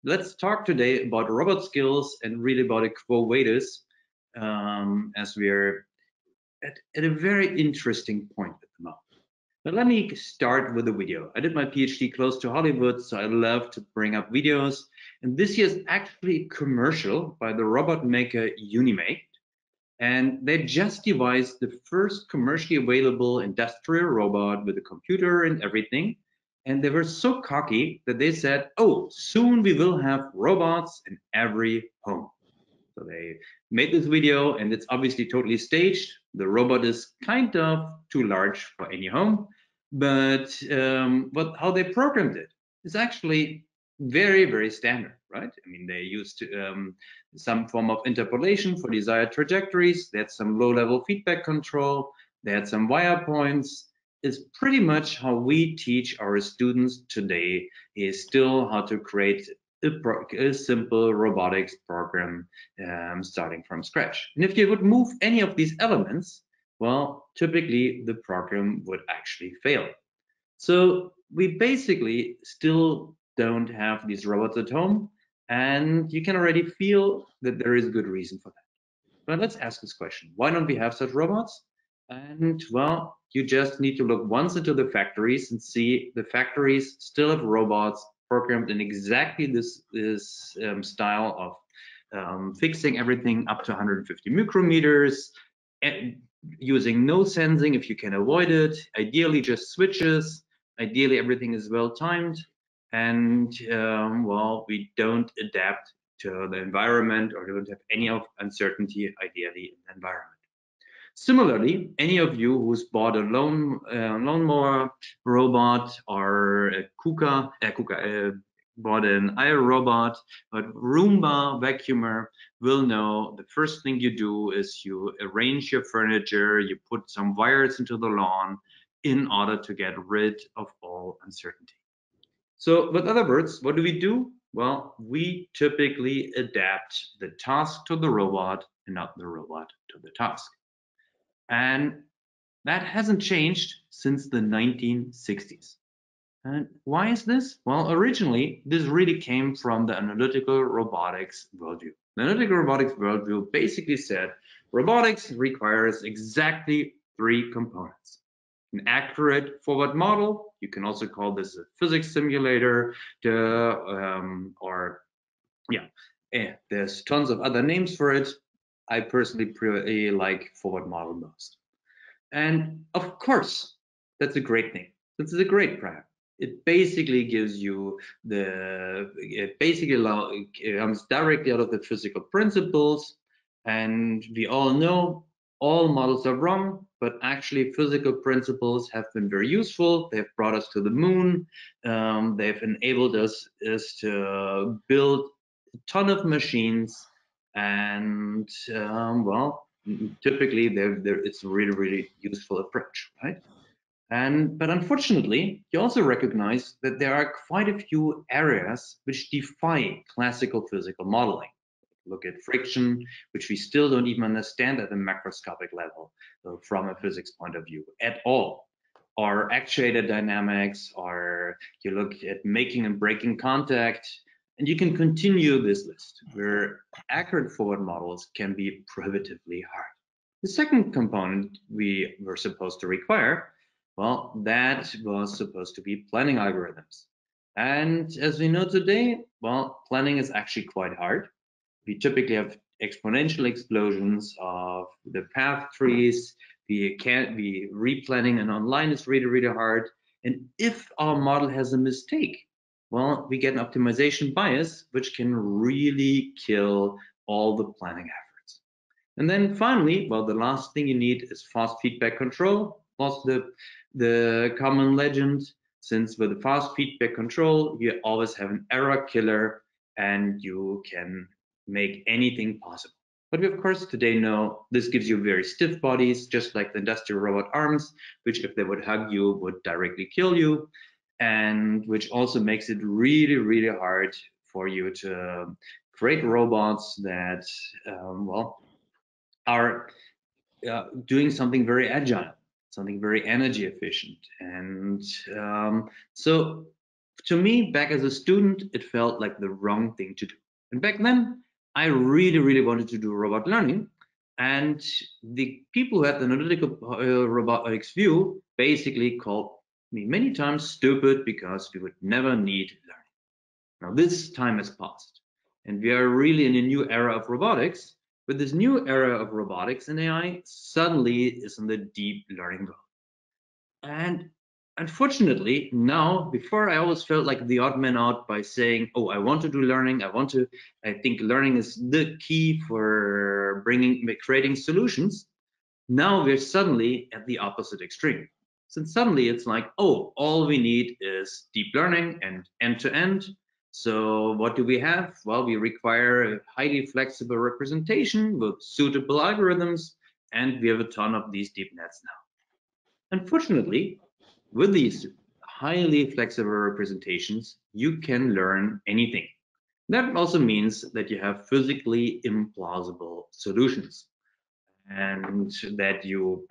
Let's talk today about robot skills and really about a quo vadis, as we're at a very interesting point at the moment. But let me start with a video. I did my PhD close to Hollywood, so I love to bring up videos. And this here is actually a commercial by the robot maker Unimate. And they just devised the first commercially available industrial robot with a computer and everything. And they were so cocky that they said, oh, soon we will have robots in every home. So they made this video, and it's obviously totally staged. The robot is kind of too large for any home, but how they programmed it is actually very, very standard, right? I mean, they used some form of interpolation for desired trajectories. They had some low-level feedback control. They had some wire points. It's pretty much how we teach our students today, is still how to create a simple robotics program starting from scratch. And if you would move any of these elements, well, typically the program would actually fail. So we basically still don't have these robots at home, and you can already feel that there is good reason for that. But let's ask this question: why don't we have such robots? And well, you just need to look once into the factories and see the factories still have robots programmed in exactly this style of fixing everything up to 150 micrometers, and using no sensing if you can avoid it, ideally just switches, ideally everything is well timed, and well, we don't adapt to the environment, or don't have any of uncertainty ideally in the environment. Similarly, any of you who's bought a lawnmower robot or a bought an iRobot, but Roomba vacuumer will know the first thing you do is you arrange your furniture, you put some wires into the lawn in order to get rid of all uncertainty. So with other words, what do? Well, we typically adapt the task to the robot and not the robot to the task. And that hasn't changed since the 1960s. And why is this? Well, originally, this really came from the analytical robotics worldview. The analytical robotics worldview basically said robotics requires exactly three components: an accurate forward model. You can also call this a physics simulator, there's tons of other names for it. I personally like forward model most. And of course, that's a great thing. This is a great product. It basically gives you it comes directly out of the physical principles. And we all know all models are wrong, but actually physical principles have been very useful. They've brought us to the moon. They've enabled us to build a ton of machines. And well, typically it's a really useful approach, right? But unfortunately, you also recognize that there are quite a few areas which defy classical physical modeling. Look at friction, which we still don't even understand at a macroscopic level, so from a physics point of view at all. Or actuator dynamics, or you look at making and breaking contact, and you can continue this list where accurate forward models can be prohibitively hard. The second component we were supposed to require, well, that was supposed to be planning algorithms. And as we know today, well, planning is actually quite hard. We typically have exponential explosions of the path trees. We can't be replanning, and online is really, really hard. And if our model has a mistake, well, we get an optimization bias, which can really kill all the planning efforts. And then finally, well, the last thing you need is fast feedback control. Was the common legend, since with the fast feedback control, you always have an error killer and you can make anything possible. But we of course today know this gives you very stiff bodies, just like the industrial robot arms, which if they would hug you would directly kill you, and which also makes it really, really hard for you to create robots that well, are doing something very agile, something very energy efficient. And so To me, back as a student, it felt like the wrong thing to do. And back then, I really, really wanted to do robot learning. And the people who had the analytical robotics view basically called me many times stupid because we would never need learning. Now, this time has passed, and we are really in a new era of robotics. With this new era of robotics and AI, suddenly is in the deep learning world. And unfortunately, now, before I always felt like the odd man out by saying, oh, I want to do learning. I think learning is the key for creating solutions. Now we're suddenly at the opposite extreme. Since suddenly it's like, oh, all we need is deep learning and end to end. So what do we have? Well, we require a highly flexible representation with suitable algorithms, and we have a ton of these deep nets now. Unfortunately, with these highly flexible representations, you can learn anything. That also means that you have physically implausible solutions and that you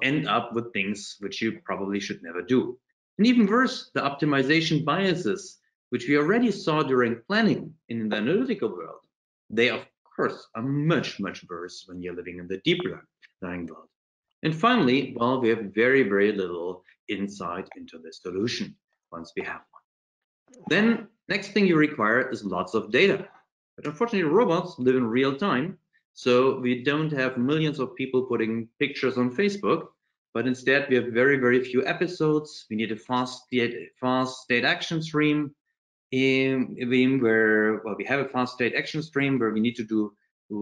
end up with things which you probably should never do. And even worse, the optimization biases, which we already saw during planning in the analytical world, they of course are much, much worse when you're living in the deep learning world. And finally, well, we have very, very little insight into the solution once we have one. Then next thing you require is lots of data. But unfortunately, robots live in real time, so we don't have millions of people putting pictures on Facebook, but instead we have very, very few episodes. We need a fast state action stream where, well, we have a fast state action stream where we need to do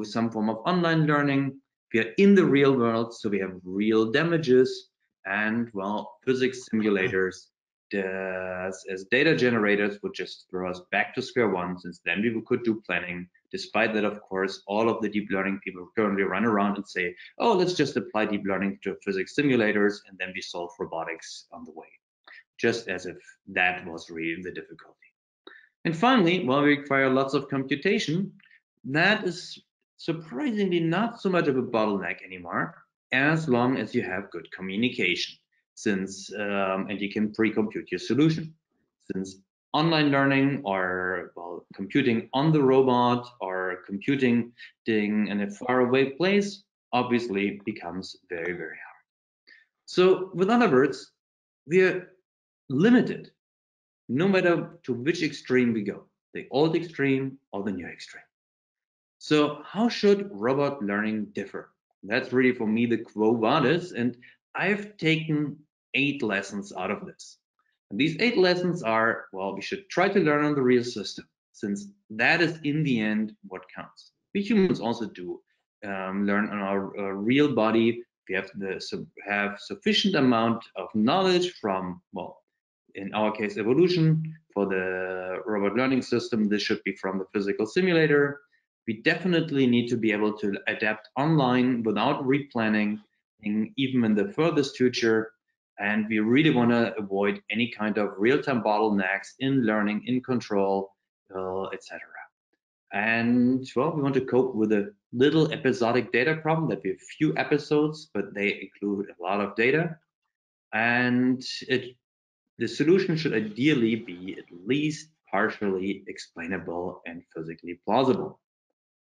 some form of online learning. We are in the real world, so we have real damages, and well, physics simulators as data generators would just throw us back to square one, since then we could do planning. Despite that, of course, all of the deep learning people currently run around and say, oh, let's just apply deep learning to physics simulators, and then we solve robotics on the way, just as if that was really the difficulty. And finally, while we require lots of computation, that is surprisingly not so much of a bottleneck anymore, as long as you have good communication, and you can pre-compute your solution. Since online learning or computing on the robot or computing in a faraway place obviously becomes very, very hard. So with other words, we are limited no matter to which extreme we go, the old extreme or the new extreme. So how should robot learning differ? That's really for me the quo vadis, and I've taken 8 lessons out of this. And these 8 lessons are, well, we should try to learn on the real system, since that is in the end what counts. We humans also do learn on our real body. We have have sufficient amount of knowledge from, well, in our case, evolution. For the robot learning system, this should be from the physical simulator. We definitely need to be able to adapt online without replanning, even in the furthest future. And we really want to avoid any kind of real-time bottlenecks in learning, in control, etc. And well, we want to cope with a little episodic data problem that we have few episodes, but they include a lot of data. And the solution should ideally be at least partially explainable and physically plausible.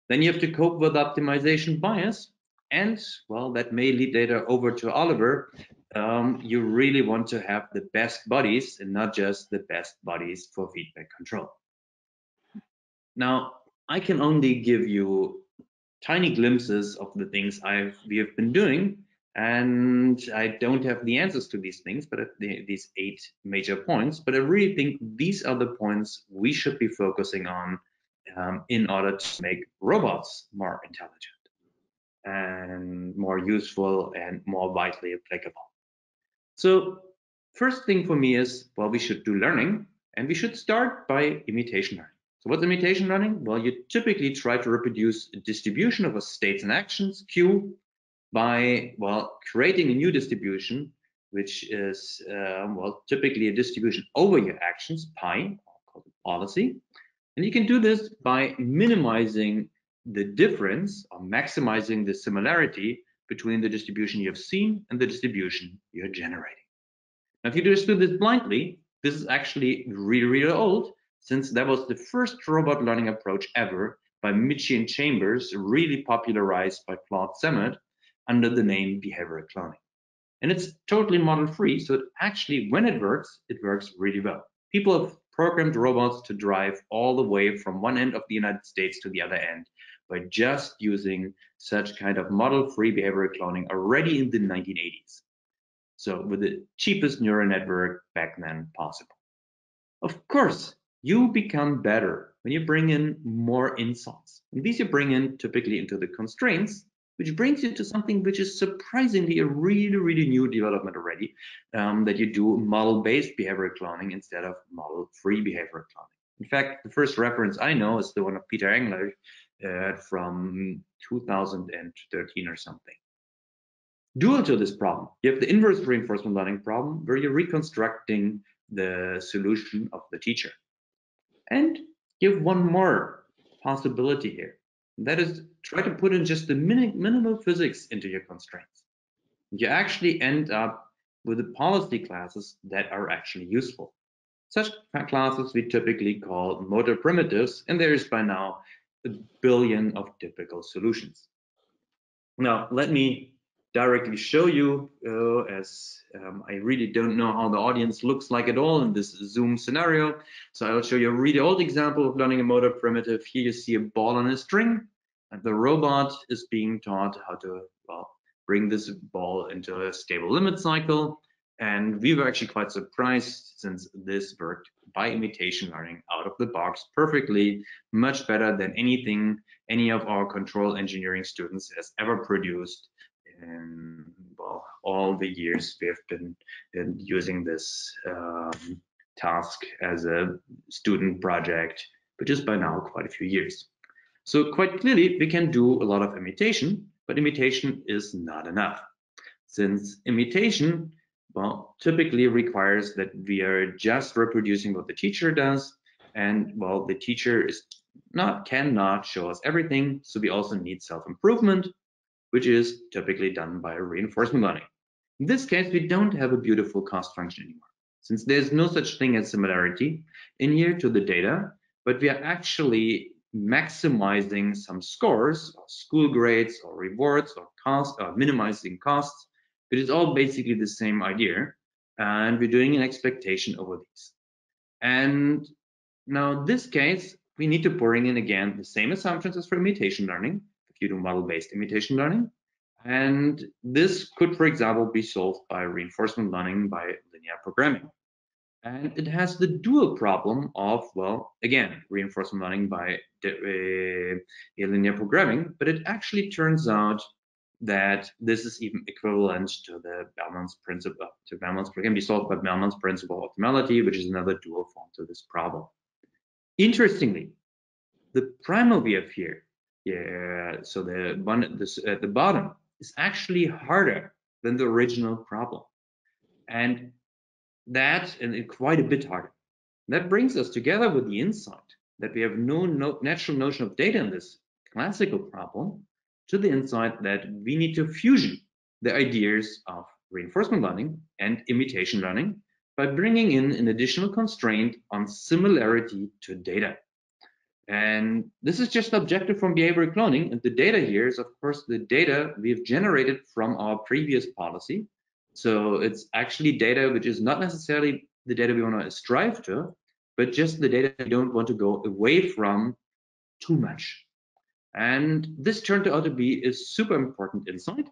Then you have to cope with optimization bias, and well, that may lead later over to Oliver. You really want to have the best buddies and not just the best buddies for feedback control. Now, I can only give you tiny glimpses of the things we have been doing, and I don't have the answers to these things, but these 8 major points. But I really think these are the points we should be focusing on in order to make robots more intelligent and more useful and more widely applicable. So first thing for me is, well, we should do learning, and we should start by imitation learning. So what's imitation learning? Well, you typically try to reproduce a distribution of a states and actions queue by, well, creating a new distribution, which is, well, typically a distribution over your actions, pi, called policy. And you can do this by minimizing the difference or maximizing the similarity between the distribution you have seen and the distribution you're generating. Now, if you just do this blindly, This is actually really, really old, since that was the first robot learning approach ever by Michie and Chambers, really popularized by Claude Sammet under the name behavioral cloning. And it's totally model free, so it actually, when it works really well. People have programmed robots to drive all the way from one end of the United States to the other end by just using such kind of model free behavioral cloning already in the 1980s. So with the cheapest neural network back then possible. Of course, you become better when you bring in more insights. And these you bring in typically into the constraints, which brings you to something which is surprisingly a really, really new development already, that you do model-based behavioral cloning instead of model-free behavioral cloning. In fact, the first reference I know is the one of Peter Engler from 2013 or something. Dual to this problem, you have the inverse reinforcement learning problem, where you're reconstructing the solution of the teacher. And you have one more possibility here. That is, try to put in just the minimal physics into your constraints. You actually end up with the policy classes that are actually useful. Such classes we typically call motor primitives, and there is by now a billion of typical solutions. Now, let me directly show you, as I really don't know how the audience looks like at all in this Zoom scenario. So I'll show you a really old example of learning a motor primitive. Here you see a ball on a string, and the robot is being taught how to, well, bring this ball into a stable limit cycle. And we were actually quite surprised, since this worked by imitation learning out of the box perfectly, much better than anything any of our control engineering students has ever produced in, well, all the years we have been using this task as a student project, which is by now quite a few years. So quite clearly, we can do a lot of imitation, but imitation is not enough, since imitation, well, typically requires that we are just reproducing what the teacher does, and, well, the teacher cannot show us everything, so we also need self-improvement, which is typically done by reinforcement learning. In this case, we don't have a beautiful cost function anymore, since there's no such thing as similarity in here to the data, but we are actually maximizing some scores, or school grades, or rewards, or cost, or minimizing costs, but it's all basically the same idea, and we're doing an expectation over these. And now in this case, we need to bring in again the same assumptions as for imitation learning, if you do model-based imitation learning. And this could, for example, be solved by reinforcement learning by linear programming. And it has the dual problem of, well, again, reinforcement learning by linear programming, but it actually turns out that this is even equivalent to the Bellman's principle. Can be solved by Bellman's principle of optimality, which is another dual form to this problem. Interestingly, the primal we have here, so the one at the bottom, is actually harder than the original problem, and quite a bit harder. That brings us together with the insight that we have no natural notion of data in this classical problem, to the insight that we need to fusion the ideas of reinforcement learning and imitation learning by bringing in an additional constraint on similarity to data. And this is just objective from behavioral cloning, and the data here is, of course, the data we've generated from our previous policy. So it's actually data which is not necessarily the data we want to strive to, but just the data we don't want to go away from too much. And this turned out to be a super important insight.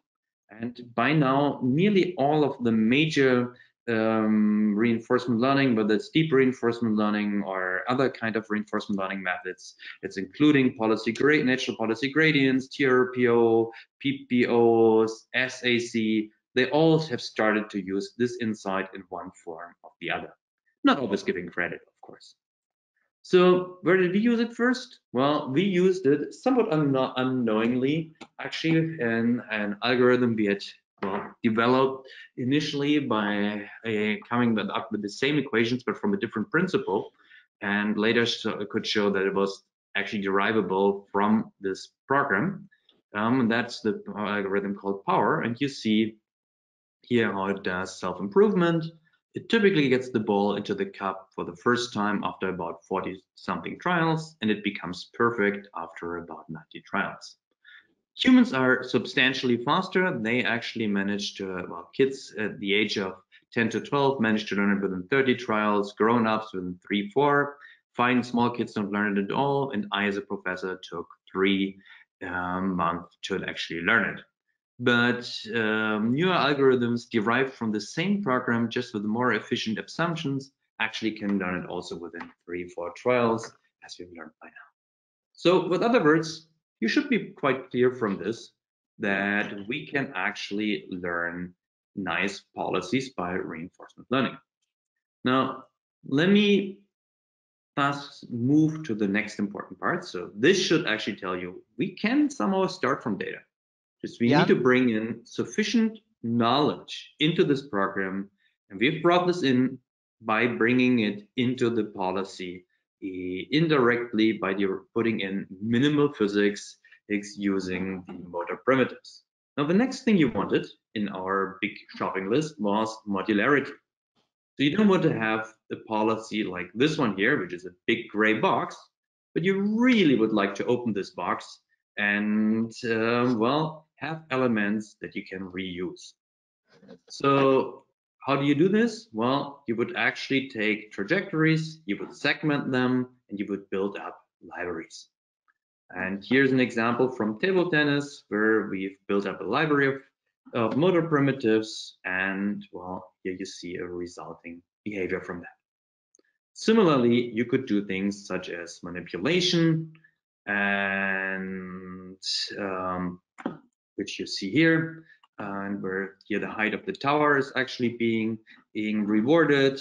And by now, nearly all of the major reinforcement learning, whether it's deep reinforcement learning or other kind of reinforcement learning methods, it's including natural policy gradients, TRPO, PPOs, SAC, they all have started to use this insight in one form or the other. Not always giving credit, of course. So where did we use it first? Well, we used it somewhat unknowingly, actually, in an algorithm we had developed initially by coming up with the same equations, but from a different principle, and later could show that it was actually derivable from this program. And that's the algorithm called Power, and you see here how it does self-improvement. It typically gets the ball into the cup for the first time after about 40-something trials, and it becomes perfect after about 90 trials. Humans are substantially faster. They actually manage to, well, kids at the age of 10 to 12 manage to learn it within 30 trials, grown-ups within 3, 4. Fine, small kids don't learn it at all, and I, as a professor, took 3 months to actually learn it. But newer algorithms derived from the same program, just with more efficient assumptions, actually can learn it also within 3, 4 trials, as we've learned by now. So with other words, you should be quite clear from this that we can actually learn nice policies by reinforcement learning. Now, let me thus move to the next important part. So this should actually tell you we can somehow start from data. Just we need to bring in sufficient knowledge into this program, and we've brought this in by bringing it into the policy indirectly by putting in minimal physics using the motor primitives. Now, the next thing you wanted in our big shopping list was modularity. So you don't want to have a policy like this one here, which is a big gray box, but you really would like to open this box and, well, have elements that you can reuse. So how do you do this? Well, you would actually take trajectories, you would segment them, and you would build up libraries. And here's an example from table tennis where we've built up a library of motor primitives, and well, here you see a resulting behavior from that. Similarly, you could do things such as manipulation, and which you see here, and where here the height of the tower is actually being rewarded,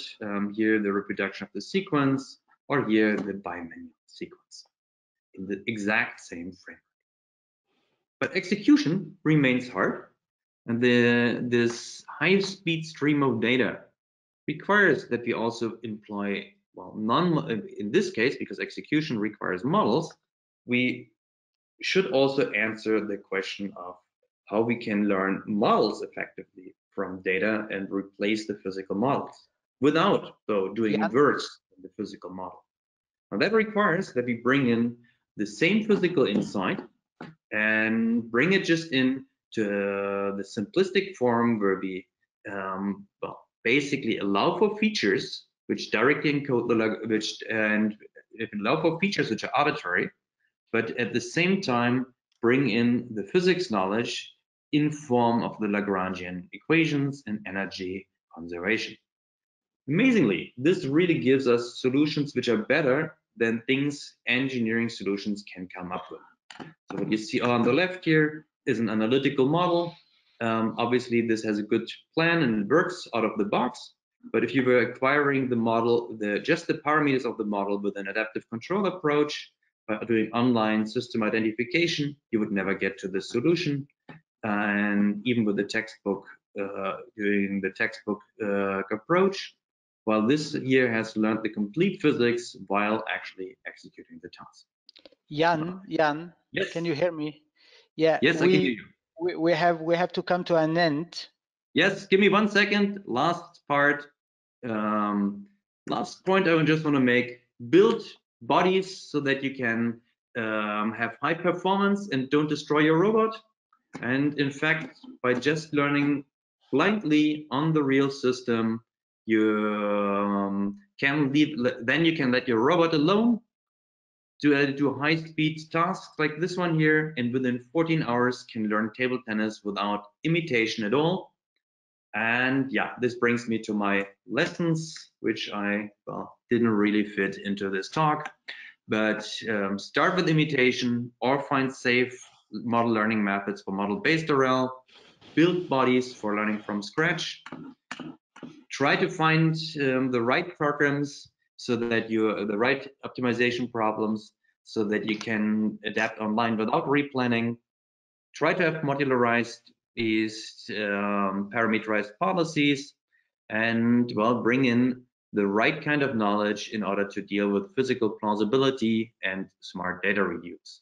here the reproduction of the sequence, or here the bimanual sequence in the exact same framework. But execution remains hard, and this high-speed stream of data requires that we also employ, well, in this case, because execution requires models, we should also answer the question of how we can learn models effectively from data and replace the physical models without, though, doing worse than the physical model. Now that requires that we bring in the same physical insight and bring it just in to the simplistic form where we well, basically allow for features which directly encode allow for features which are arbitrary, but at the same time bring in the physics knowledge in form of the Lagrangian equations and energy conservation. Amazingly, this really gives us solutions which are better than things engineering solutions can come up with. So what you see on the left here is an analytical model. Obviously, this has a good plan and it works out of the box. But if you were acquiring the model, just the parameters of the model with an adaptive control approach, by doing online system identification, you would never get to the solution. And even with the textbook, doing the textbook approach, while this here has learned the complete physics while actually executing the task. Jan, yes. Can you hear me? Yeah. Yes, I can hear you. We have to come to an end. Yes, give me 1 second. Last part. Last point I just want to make: build bodies so that you can have high performance and don't destroy your robot. And in fact, by just learning blindly on the real system, you then you can let your robot alone do high-speed tasks like this one here, and within 14 hours can learn table tennis without imitation at all. And yeah, this brings me to my lessons, which I didn't really fit into this talk. But start with imitation or find safe model learning methods for model-based RL. Build bodies for learning from scratch. Try to find the right programs so that the right optimization problems so that you can adapt online without replanning. Try to have modularized these parameterized policies, and well, bring in the right kind of knowledge in order to deal with physical plausibility and smart data reuse.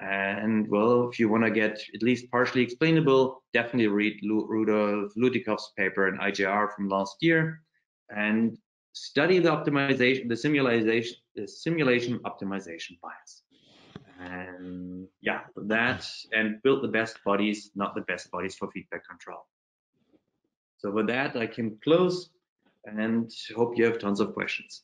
And well, if you want to get at least partially explainable, definitely read Rudolf Ludikov's paper in IJR from last year. and study the optimization, the simulation optimization bias. And yeah, that, and build the best bodies, not the best bodies for feedback control. So with that, I can close and hope you have tons of questions.